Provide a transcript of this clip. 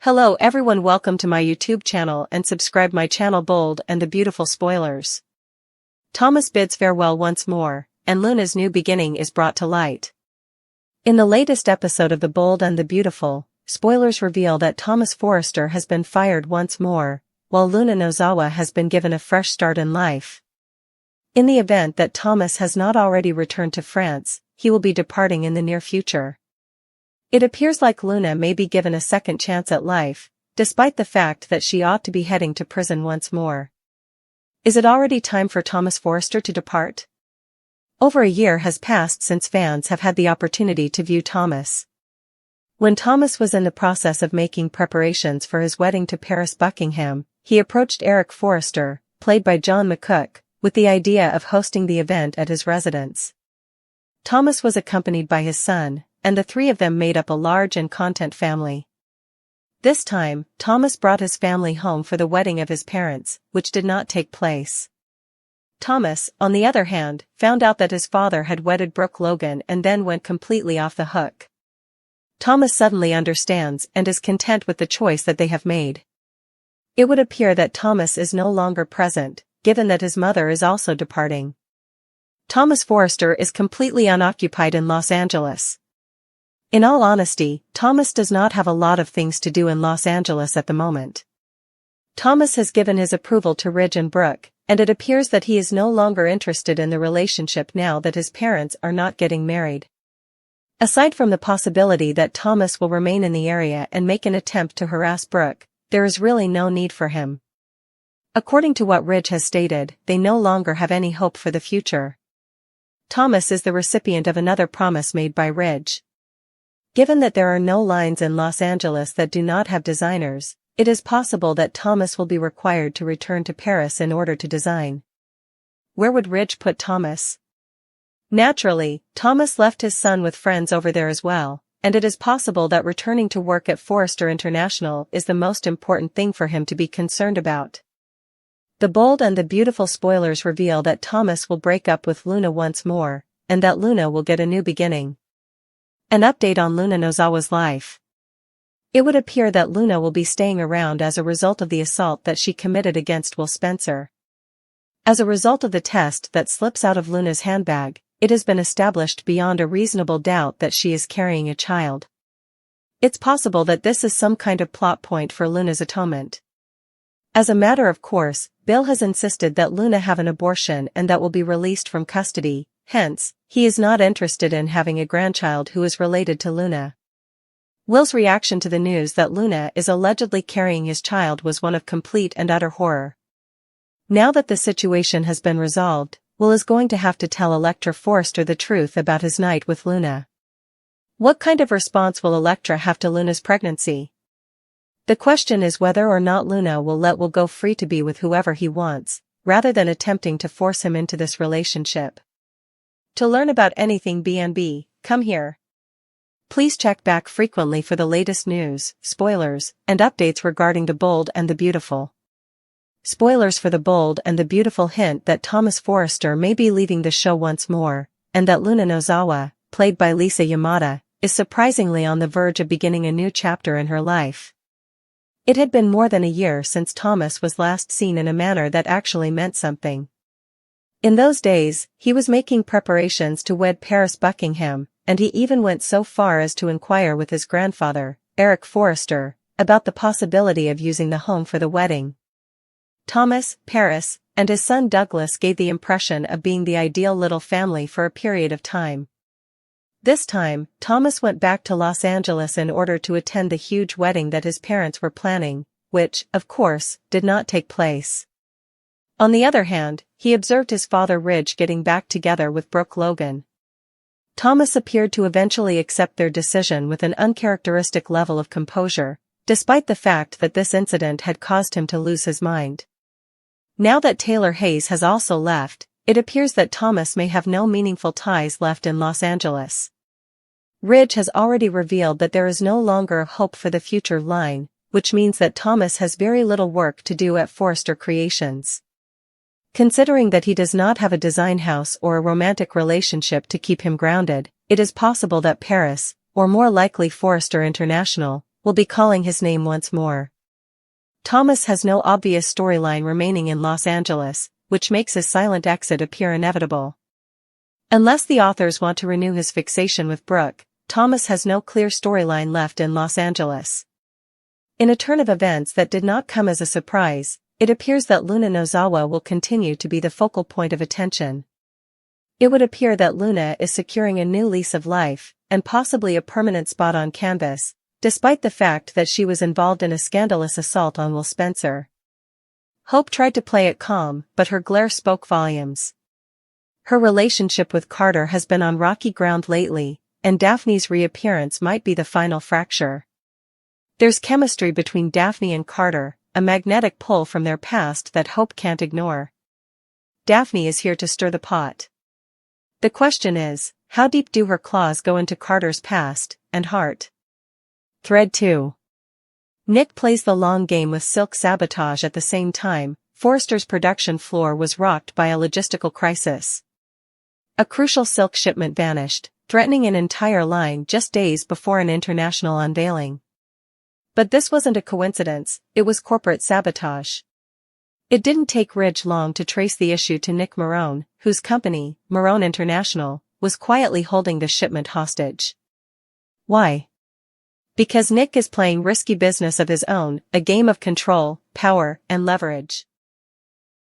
Hello everyone, welcome to my YouTube channel and subscribe my channel. Bold and the Beautiful spoilers. Thomas bids farewell once more, and Luna's new beginning is brought to light. In the latest episode of The Bold and the Beautiful, spoilers reveal that Thomas Forrester has been fired once more, while Luna Nozawa has been given a fresh start in life. In the event that Thomas has not already returned to France, he will be departing in the near future. It appears like Luna may be given a second chance at life, despite the fact that she ought to be heading to prison once more. Is it already time for Thomas Forrester to depart? Over a year has passed since fans have had the opportunity to view Thomas. When Thomas was in the process of making preparations for his wedding to Paris Buckingham, he approached Eric Forrester, played by John McCook, with the idea of hosting the event at his residence. Thomas was accompanied by his son, and the three of them made up a large and content family. This time, Thomas brought his family home for the wedding of his parents, which did not take place. Thomas, on the other hand, found out that his father had wedded Brooke Logan and then went completely off the hook. Thomas suddenly understands and is content with the choice that they have made. It would appear that Thomas is no longer present, given that his mother is also departing. Thomas Forrester is completely unoccupied in Los Angeles. In all honesty, Thomas does not have a lot of things to do in Los Angeles at the moment. Thomas has given his approval to Ridge and Brooke, and it appears that he is no longer interested in the relationship now that his parents are not getting married. Aside from the possibility that Thomas will remain in the area and make an attempt to harass Brooke, there is really no need for him. According to what Ridge has stated, they no longer have any hope for the future. Thomas is the recipient of another promise made by Ridge. Given that there are no lines in Los Angeles that do not have designers, it is possible that Thomas will be required to return to Paris in order to design. Where would Ridge put Thomas? Naturally, Thomas left his son with friends over there as well, and it is possible that returning to work at Forrester International is the most important thing for him to be concerned about. The Bold and the Beautiful spoilers reveal that Thomas will break up with Luna once more, and that Luna will get a new beginning. An update on Luna Nozawa's life. It would appear that Luna will be staying around as a result of the assault that she committed against Will Spencer. As a result of the test that slips out of Luna's handbag, it has been established beyond a reasonable doubt that she is carrying a child. It's possible that this is some kind of plot point for Luna's atonement. As a matter of course, Bill has insisted that Luna have an abortion and that will be released from custody. Hence, he is not interested in having a grandchild who is related to Luna. Will's reaction to the news that Luna is allegedly carrying his child was one of complete and utter horror. Now that the situation has been resolved, Will is going to have to tell Electra Forrester the truth about his night with Luna. What kind of response will Electra have to Luna's pregnancy? The question is whether or not Luna will let Will go free to be with whoever he wants, rather than attempting to force him into this relationship. To learn about anything BNB, come here. Please check back frequently for the latest news, spoilers, and updates regarding The Bold and the Beautiful. Spoilers for The Bold and the Beautiful hint that Thomas Forrester may be leaving the show once more, and that Luna Nozawa, played by Lisa Yamada, is surprisingly on the verge of beginning a new chapter in her life. It had been more than a year since Thomas was last seen in a manner that actually meant something. In those days, he was making preparations to wed Paris Buckingham, and he even went so far as to inquire with his grandfather, Eric Forrester, about the possibility of using the home for the wedding. Thomas, Paris, and his son Douglas gave the impression of being the ideal little family for a period of time. This time, Thomas went back to Los Angeles in order to attend the huge wedding that his parents were planning, which, of course, did not take place. On the other hand, he observed his father Ridge getting back together with Brooke Logan. Thomas appeared to eventually accept their decision with an uncharacteristic level of composure, despite the fact that this incident had caused him to lose his mind. Now that Taylor Hayes has also left, it appears that Thomas may have no meaningful ties left in Los Angeles. Ridge has already revealed that there is no longer a hope for the future line, which means that Thomas has very little work to do at Forrester Creations. Considering that he does not have a design house or a romantic relationship to keep him grounded, it is possible that Paris, or more likely Forrester International, will be calling his name once more. Thomas has no obvious storyline remaining in Los Angeles, which makes his silent exit appear inevitable. Unless the authors want to renew his fixation with Brooke, Thomas has no clear storyline left in Los Angeles. In a turn of events that did not come as a surprise, it appears that Luna Nozawa will continue to be the focal point of attention. It would appear that Luna is securing a new lease of life, and possibly a permanent spot on canvas, despite the fact that she was involved in a scandalous assault on Will Spencer. Hope tried to play it calm, but her glare spoke volumes. Her relationship with Carter has been on rocky ground lately, and Daphne's reappearance might be the final fracture. There's chemistry between Daphne and Carter, a magnetic pull from their past that Hope can't ignore. Daphne is here to stir the pot. The question is, how deep do her claws go into Carter's past and heart? Thread 2. Nick plays the long game with Silk Sabotage at the same time. Forrester's production floor was rocked by a logistical crisis. A crucial Silk shipment vanished, threatening an entire line just days before an international unveiling. But this wasn't a coincidence, it was corporate sabotage. It didn't take Ridge long to trace the issue to Nick Marone, whose company, Marone International, was quietly holding the shipment hostage. Why? Because Nick is playing risky business of his own, a game of control, power, and leverage.